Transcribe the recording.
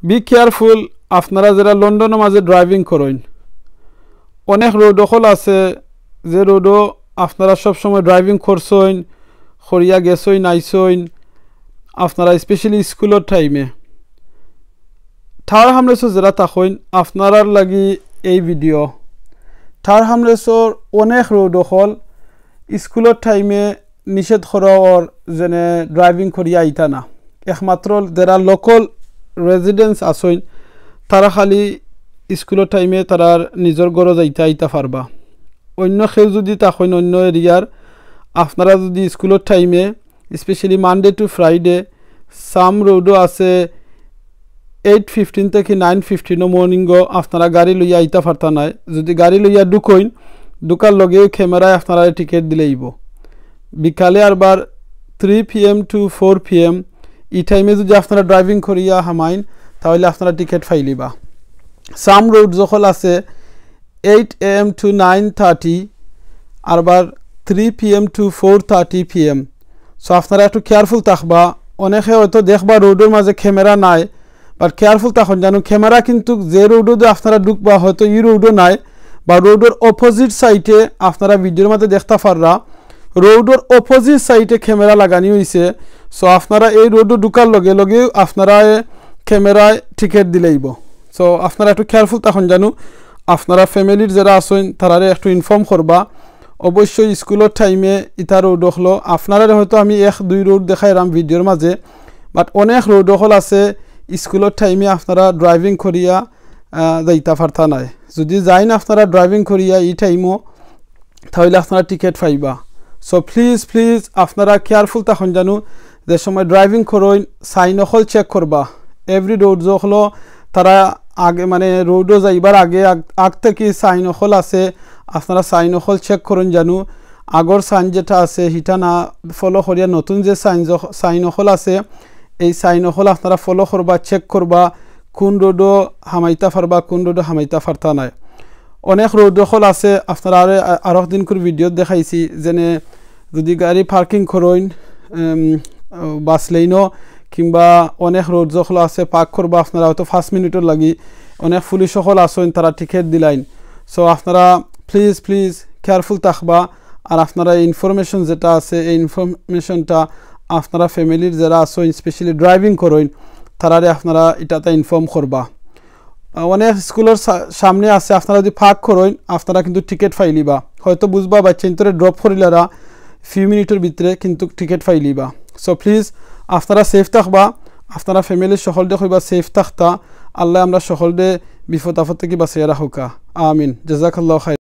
Be careful আপনারা যারা লন্ডনের মাঝে ড্রাইভিং করেন অনেক রোড দখল আছে যে রোডও আপনারা সবসময় ড্রাইভিং করছেন করিয়া গেছেন আইসেন আপনারা স্পেশালি স্কুলের টাইমে থার হামলেসো যারা থাকেন আপনারার লাগি এই ভিডিও থার হামলেসোর অনেক রোড দখল স্কুলের টাইমে নিষেধ করার যেনে ড্রাইভিং করিয়া আইতা না একমাত্র যারা লোকাল রেজিডেন্স আছেন তারা খালি স্কুলের টাইমে তারার নিজের ঘরে যাইতে আইতা পারবা অন্য কেউ যদি থাকেন অন্য এরিয়ার আপনারা যদি স্কুলের টাইমে স্পেশালি মানডে টু ফ্রাইডে সাম রোডও আছে 8:15 থেকে 9:15 মর্নিংও আপনারা গাড়ি লইয়া আইতা পারতা নাই যদি গাড়ি লইয়া ঢুকার লগে ক্যামেরায় আপনারা টিকিট দিলেইব বিকালে আরবার 3 PM to 4 PM এই টাইমে যদি আপনারা ড্রাইভিং করিয়া হামাইন তাহলে আপনারা টিকিট ফাইলিবা সাম রোড যখন আছে 8 AM to 9:30 Arbor 3 PM to 4:30 PM so আপনারা একটু কেয়ারফুল থাকবা অনেকে হয়তো দেখবা রোডের মাঝে ক্যামেরা নাই বাট কেয়ারফুল থাকুন জানো ক্যামেরা কিন্তু যে রোডে আপনারা ঢুকবা হয়তো এই রোডও নাই বা রোডের অপোজিট সাইডে আপনারা ভিডিওর মধ্যে দেখতে পাররা রোডের অপোজিট সাইডে ক্যামেরা লাগানি হয়েছে সো আপনারা এই রোডে ঢুকার লগে লগে আপনারা ক্যামেরায় টিকিট দিলেইব সো আপনারা একটু কেয়ারফুল থাকুন জানো আপনারা ফ্যামিলির যারা আছেন তারা একটু ইনফর্ম করবা অবশ্যই স্কুলের টাইমে ইটা রোড হলো আপনারা হয়তো আমি 1-2 রোড দেখাইলাম ভিডিওর মাঝে বাট অনেক রোড হল আছে স্কুলের টাইমে আপনারা ড্রাইভিং করিয়া যাইতা পারতা নাই যদি যাই না আপনারা ড্রাইভিং করিয়া এই টাইমও তাহলে আপনারা টিকিট পাইবা সো প্লিজ আপনারা কেয়ারফুল থাকুন জানো যে সময় ড্রাইভিং করেন সাইন হল চেক করবা এভরি রোড হলো তারা আগে মানে রোডও যাইবার আগ থেকে সাইন হল আছে আপনারা সাইন হল চেক করুন জানো আগর সাইন যেটা আছে সেটা না ফলো করিয়া নতুন যে সাইন হল আছে এই সাইন হল আপনারা ফলো করবা চেক করবা কোন রোডও হামাইতা পারবা কোন রোডও হামাইতা পারতা নাই অনেক রোড হল আছে আপনারা আরো দিন করে ভিডিও দেখাইছি যেনে যদি গাড়ি পার্কিং করেন বাস লাইনও কিংবা অনেক রোড যখন আছে পার্ক করবা আপনারা হয়তো 5 মিনিটের লাগি অনেক পুলিশ সকল আসেন তারা টিকিট দিলাইন সো আপনারা প্লিজ কেয়ারফুল থাকবা আর আপনারা ইনফরমেশন যেটা আছে এই ইনফরমেশনটা আপনারা ফ্যামিলির যারা আছেন স্পেশালি ড্রাইভিং করেন তারারে আপনারা এটাতে ইনফর্ম করবা অনেক স্কুলের সামনে আছে আপনারা যদি পার্ক করেন আপনারা কিন্তু টিকিট ফাইলিবা হয়তো বুঝবা বাচ্চা ইন্তরে ড্রপ করিলারা ফিউ মিনিটের ভিতরে কিন্তু টিকিট ফাইলিবা সো প্লিজ আপনারা সেফ থাকবা আপনারা ফ্যামিলির সকলদে হইবা সেফ থাকতা আল্লাহ আমরা সকলদে বিপদ আপদ থেকে বাঁচিয়ে রাখুকা আমিন জাযাকাল্লাহু খাইর।